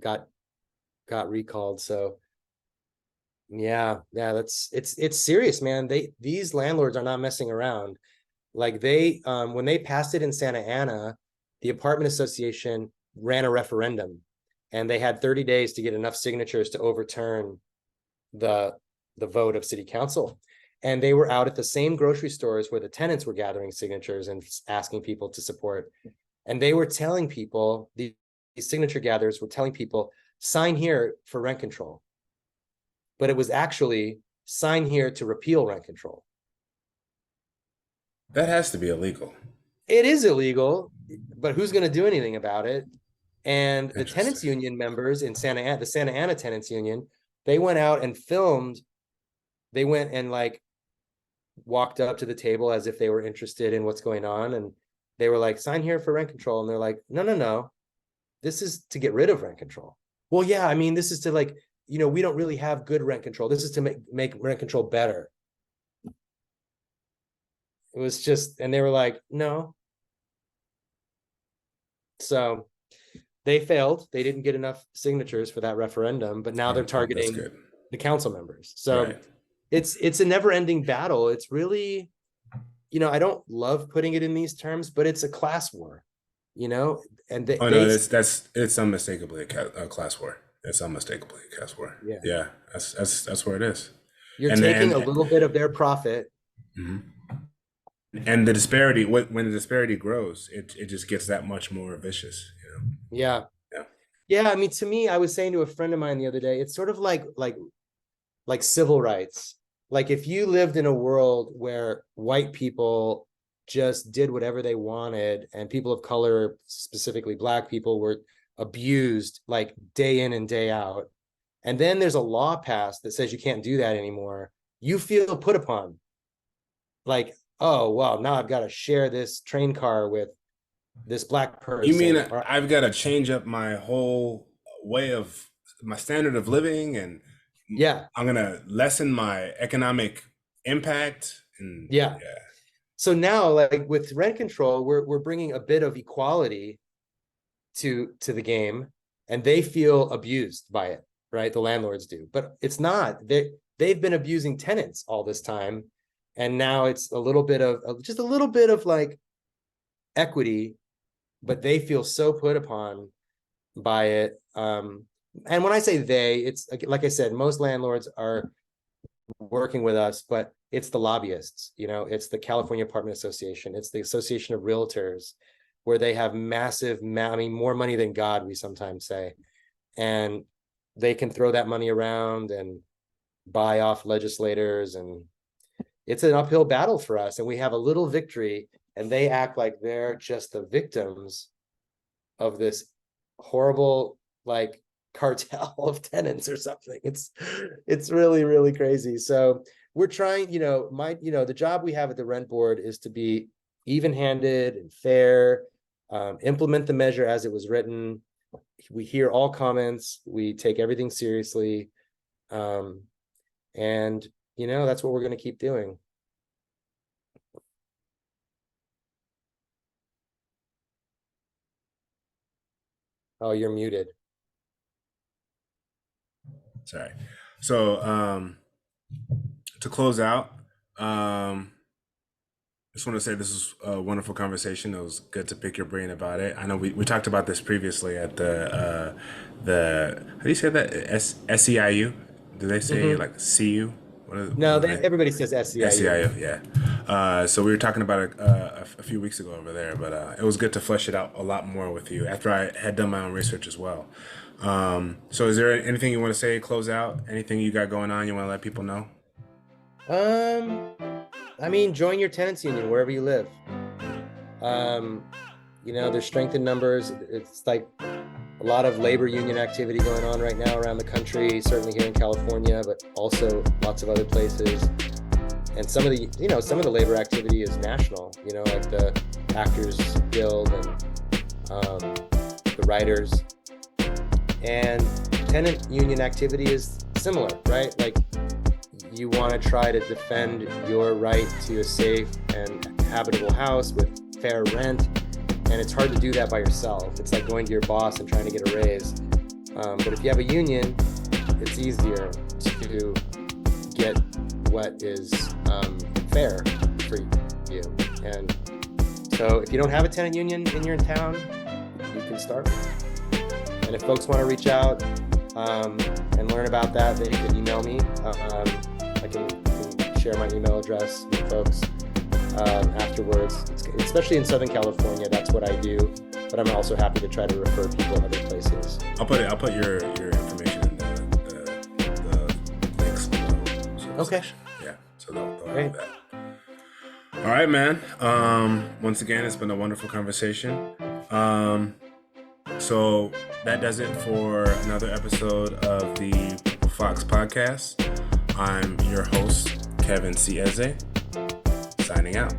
got recalled. So yeah, it's serious, man. These landlords are not messing around. Like when they passed it in Santa Ana, the apartment association ran a referendum and they had 30 days to get enough signatures to overturn the vote of city council. And they were out at the same grocery stores where the tenants were gathering signatures and asking people to support. And they were telling people, these signature gatherers were telling people, sign here for rent control. But it was actually sign here to repeal rent control. That has to be illegal. It is illegal, but who's going to do anything about it? And the tenants Interesting. union members in the Santa Ana Tenants Union, they went out and filmed. They went and like walked up to the table as if they were interested in what's going on. And they were like, sign here for rent control. And they're like, no. This is to get rid of rent control. Well, yeah, I mean, this is to like, we don't really have good rent control. This is to make rent control better. It was just, and they were like, no. So they failed. They didn't get enough signatures for that referendum, but now they're targeting the council members. So right. It's a never-ending battle. It's really, I don't love putting it in these terms, but it's a class war, and it's unmistakably a class war. It's unmistakably a class war. Yeah, that's where it is. You're taking a little bit of their profit. Mm-hmm. And the disparity, when the disparity grows, it just gets that much more vicious. Yeah. I mean, to me, I was saying to a friend of mine the other day, it's sort of like civil rights. Like if you lived in a world where white people just did whatever they wanted and people of color, specifically Black people, were abused like day in and day out, and then there's a law passed that says you can't do that anymore, you feel put upon. Like, oh, well, now I've got to share this train car with this Black person. You mean I've got to change up my whole way of my standard of living, and I'm going to lessen my economic impact. And yeah. So now, like with rent control, we're bringing a bit of equality to the game, and they feel abused by it, right? The landlords do, but it's not. They've been abusing tenants all this time, and now it's a little bit of like equity, but they feel so put upon by it. And when I say they, it's like I said, most landlords are working with us, but it's the lobbyists, it's the California Apartment Association, it's the Association of Realtors, where they have massive, more money than God, we sometimes say, and they can throw that money around and buy off legislators, and it's an uphill battle for us. And we have a little victory, and they act like they're just the victims of this horrible like cartel of tenants or something. It's really, really crazy. So we're trying, the job we have at the rent board is to be even-handed and fair, implement the measure as it was written. We hear all comments, we take everything seriously, and that's what we're going to keep doing. Oh, you're muted. Sorry. So to close out, I just want to say this is a wonderful conversation. It was good to pick your brain about it. I know we talked about this previously at the how do you say that? SEIU? Do they say like CU? Everybody says SEIU. SEIU, yeah. So we were talking about it a few weeks ago over there, but it was good to flesh it out a lot more with you after I had done my own research as well. So is there anything you want to say, close out? Anything you got going on you want to let people know? I mean, join your tenants union wherever you live. There's strength in numbers. It's like a lot of labor union activity going on right now around the country, certainly here in California, but also lots of other places. And some of the labor activity is national, like the Actors Guild and the writers. And tenant union activity is similar, right? Like you want to try to defend your right to a safe and habitable house with fair rent. And it's hard to do that by yourself. It's like going to your boss and trying to get a raise. But if you have a union, it's easier to get what is fair for you. And so if you don't have a tenant union in your town, you can start one. And if folks want to reach out and learn about that, they can email me. I can share my email address with folks afterwards. Especially in Southern California, that's what I do. But I'm also happy to try to refer people other places. I'll put your information in the links below. So Okay. Yeah, so they'll have that. All right, man. Once again, it's been a wonderful conversation. So that does it for another episode of the Purple Fox podcast. I'm your host, Kevin C. Eze, signing out.